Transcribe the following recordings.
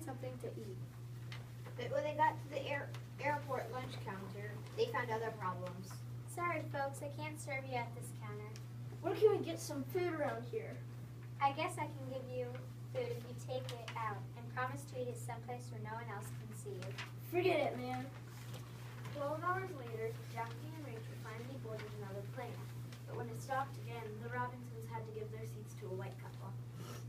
something to eat. But when they got to the airport lunch counter, they found other problems. Sorry, folks, I can't serve you at this counter. Where can we get some food around here? I guess I can give you food if you take it out and promise to eat it someplace where no one else can see you. Forget it, man. 12 hours later, Jackie and Rachel finally boarded another plane. But when it stopped again, the Robinsons had to give their seats to a white couple.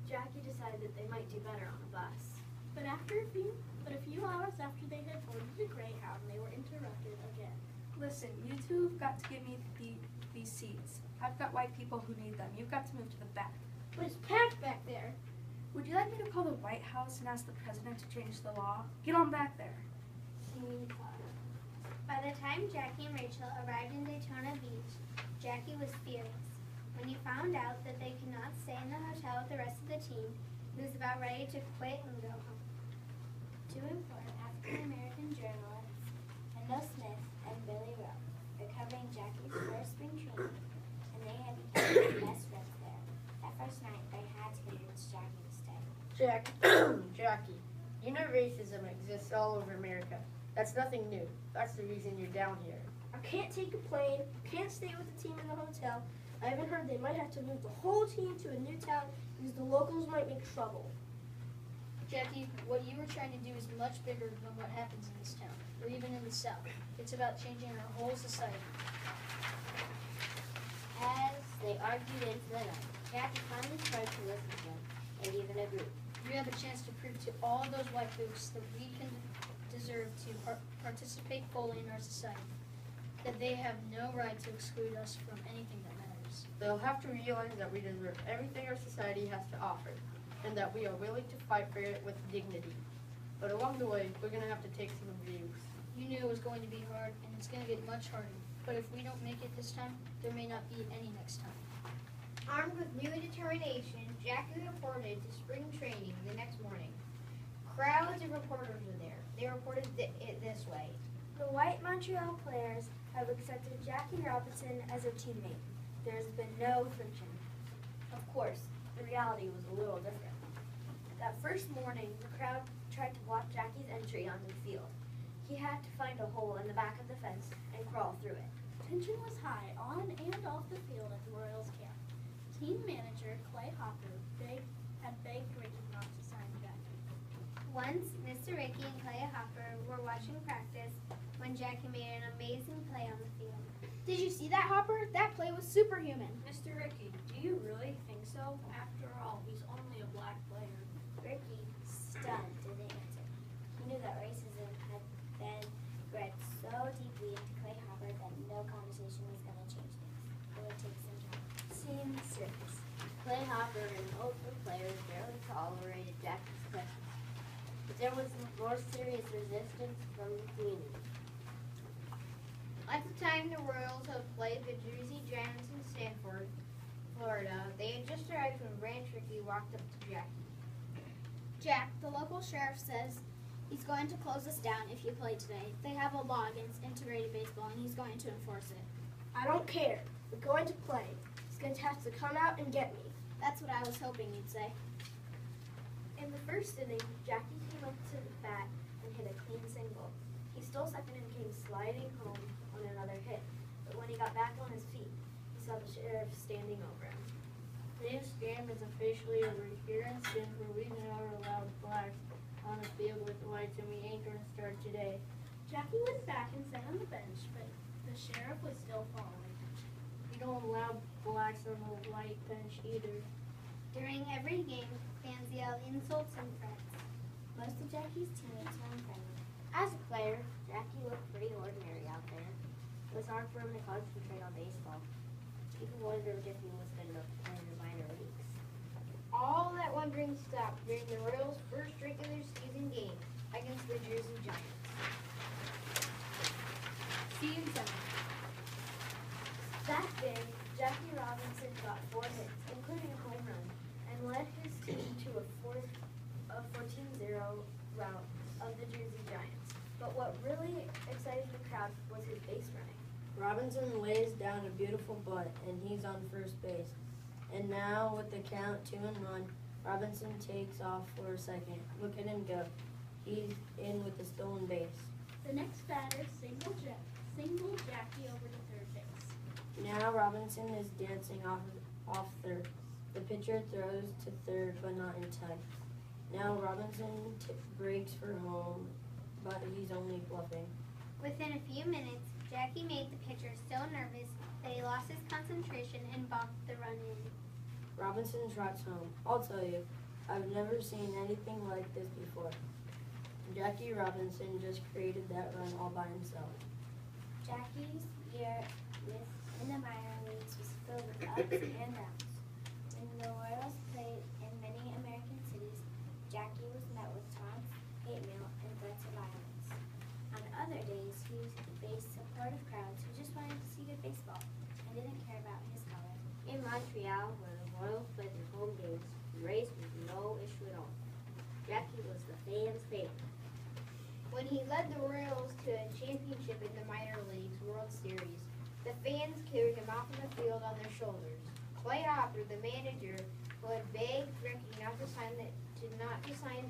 Jackie decided that they might do better on a bus. But a few hours after they had boarded the Greyhound, they were interrupted again. Listen, you two have got to give me these seats. I've got white people who need them. You've got to move to the back. But it's packed back there. Would you like me to call the White House and ask the president to change the law? Get on back there. By the time Jackie and Rachel arrived in Daytona Beach, Jackie was furious. When he found out that they could not stay in the hotel with the rest of the team, he was about ready to quit and go home. Two important African-American journalists, Kendall Smith and Billy Rowe, were covering Jackie's first spring training, and they had become best friends there. That first night, they had to convince Jackie to stay. Jackie, you know racism exists all over America. That's nothing new. That's the reason you're down here. I can't take a plane, can't stay with the team in the hotel. I even heard they might have to move the whole team to a new town because the locals might make trouble. Jackie, what you were trying to do is much bigger than what happens in this town, or even in the South. It's about changing our whole society. As they argued into the night, Jackie finally started to listen to them and even agreed. You have a chance to prove to all those white folks that we can deserve to participate fully in our society, that they have no right to exclude us from anything that matters. They'll have to realize that we deserve everything our society has to offer, and that we are willing to fight for it with dignity. But along the way, we're going to have to take some abuse. You knew it was going to be hard, and it's going to get much harder. But if we don't make it this time, there may not be any next time. Armed with new determination, Jackie reported to spring training the next morning. Crowds of reporters were there. They reported it this way. The white Montreal players have accepted Jackie Robinson as their teammate. There has been no friction. Of course, the reality was a little different. That first morning, the crowd tried to block Jackie's entry onto the field. He had to find a hole in the back of the fence and crawl through it. Tension was high on and off the field at the Royals camp. Team manager Clay Hopper had begged Ricky not to sign Jackie. Once, Mr. Ricky and Clay Hopper were watching practice when Jackie made an amazing play on the field. Did you see that, Hopper? That play was superhuman. Mr. Ricky, do you really think so? After all, he's only a black player. Ricky, stunned, didn't answer. He knew that racism had been bred so deeply into Clay Hopper that no conversation was going to change things. It would take some time. Scene 6. Clay Hopper and multiple players barely tolerated Jackie's questions, but there was more serious resistance from the community. At the time the Royals had played the Jersey Giants in Stanford, Florida, they had just arrived when Ranch Ricky walked up to Jackie. Jack, the local sheriff says he's going to close us down if you play today. They have a law against integrated baseball, and he's going to enforce it. I don't care. We're going to play. He's going to have to come out and get me. That's what I was hoping you'd say. In the first inning, Jackie came up to the bat and hit a clean single. He stole second and came sliding home on another hit. But when he got back on his feet, he saw the sheriff standing over him. This game is officially over. Here in Stanford, we never allowed blacks on the field with the whites, and we ain't going to start today. Jackie went back and sat on the bench, but the sheriff was still following. We don't allow blacks on the white bench either. During every game, fans yelled insults and threats. Most of Jackie's teammates were unfriendly. As a player, Jackie looked pretty ordinary out there. It was hard for him to concentrate on baseball. People wondered if he was good enough to play in the minor leagues. All that wondering stopped during the Royals' first regular season game against the Jersey Giants. Scene 7. That day, Jackie Robinson got 4 hits, including a home run, and led his team to a 14-0 rout of the Jersey Giants. But what really excited the crowd was his base running. Robinson lays down a beautiful bunt, and he's on first base. And now, with the count 2-1, Robinson takes off for a second. Look at him go. He's in with the stolen base. The next batter singled Jackie over to third base. Now Robinson is dancing off third. The pitcher throws to third, but not in time. Now Robinson breaks for home, but he's only bluffing. Within a few minutes, Jackie made the pitcher so nervous that he lost his concentration and bonked the run in. Robinson trots home. I'll tell you, I've never seen anything like this before. Jackie Robinson just created that run all by himself. Jackie's year in the minor leagues was filled with ups and downs. When the Royals played in many American cities, Jackie was met with taunts, hate mail, and threats of violence. On other days, he faced supportive crowds who just wanted to see good baseball and didn't care about his color. In Montreal, where the Royals played their home games, race was no issue at all. Jackie was the fans' favorite. When he led the Royals to a championship in the minor leagues World Series, the fans carried him off in the field on their shoulders. Clay Hopper, the manager, who had begged Ricky not to sign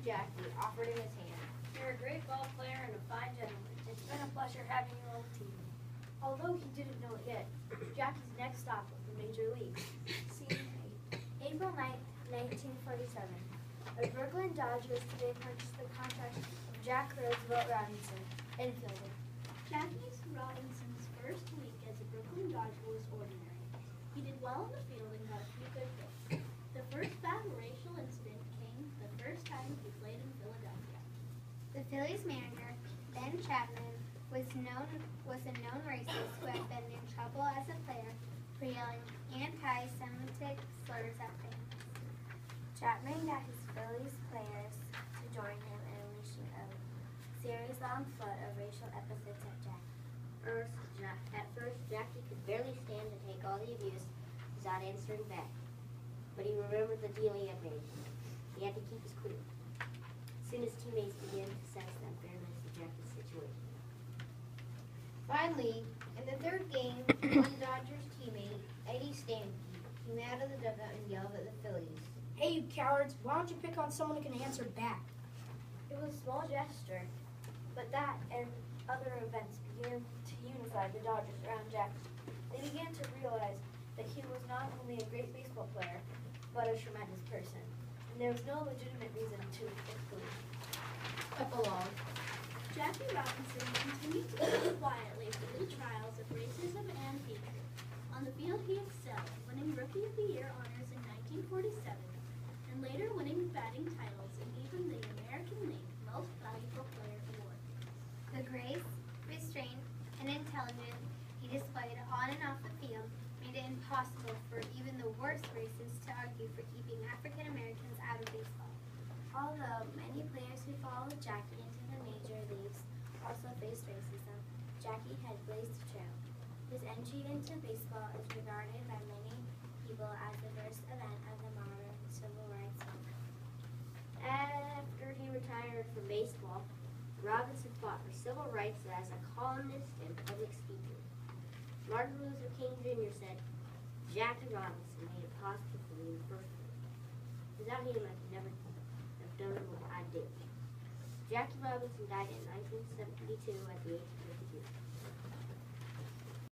Jackie, offered him his hand. You're a great ball player and a fine gentleman. It's been a pleasure having you on the team. Although he didn't know it yet, Jackie's next stop was the Major Leagues. Scene 8. April 9th, 1947. The Brooklyn Dodgers today purchased the contract of Jack Roosevelt Robinson, infielder. Jackie Robinson's first week as a Brooklyn Dodger was ordinary. He did well in the field and got a few good hits. The first bad racial incident came the first time he played in Philadelphia. The Phillies manager, Ben Chapman, was a known racist who had been in trouble as a player for yelling anti-Semitic slurs at fans. Chapman got his Phillies players to join him in unleashing a series-long flood of racial epithets at Jack. At first, Jackie could barely stand to take all the abuse without answering back. But he remembered the deal he had made. He had to keep his cool. Soon his teammates began to sense the unfairness of Jackie's situation. Finally, in the third game, one Dodgers teammate, Eddie Stanky, came out of the dugout and yelled at the Phillies. Hey, you cowards, why don't you pick on someone who can answer back? It was a small gesture, but that and other events began to unify the Dodgers around Jackie. They began to realize that he was not only a great baseball player, but a tremendous person. And there was no legitimate reason to exclude him. Epilogue. Jackie Robinson continued to live quietly through the trials of racism and hatred. On the field, he excelled, winning Rookie of the Year honors in 1947, and later winning batting titles in even the American League Most Valuable Player Award. The grace, restraint, and intelligence he displayed on and off the field made it impossible for even the worst racists to argue for keeping African Americans out of baseball. Although many players who followed Jackie into the major leagues also faced racism, Jackie had blazed a trail. His entry into baseball is regarded by many people as the first event of the modern civil rights movement. After he retired from baseball, Robinson fought for civil rights as a columnist and public speaker. Martin Luther King Jr. said, Jackie Robinson made it possible for me in the first place. Without him, I could never have done what I did. Jackie Robinson died in 1972 at the age of 52.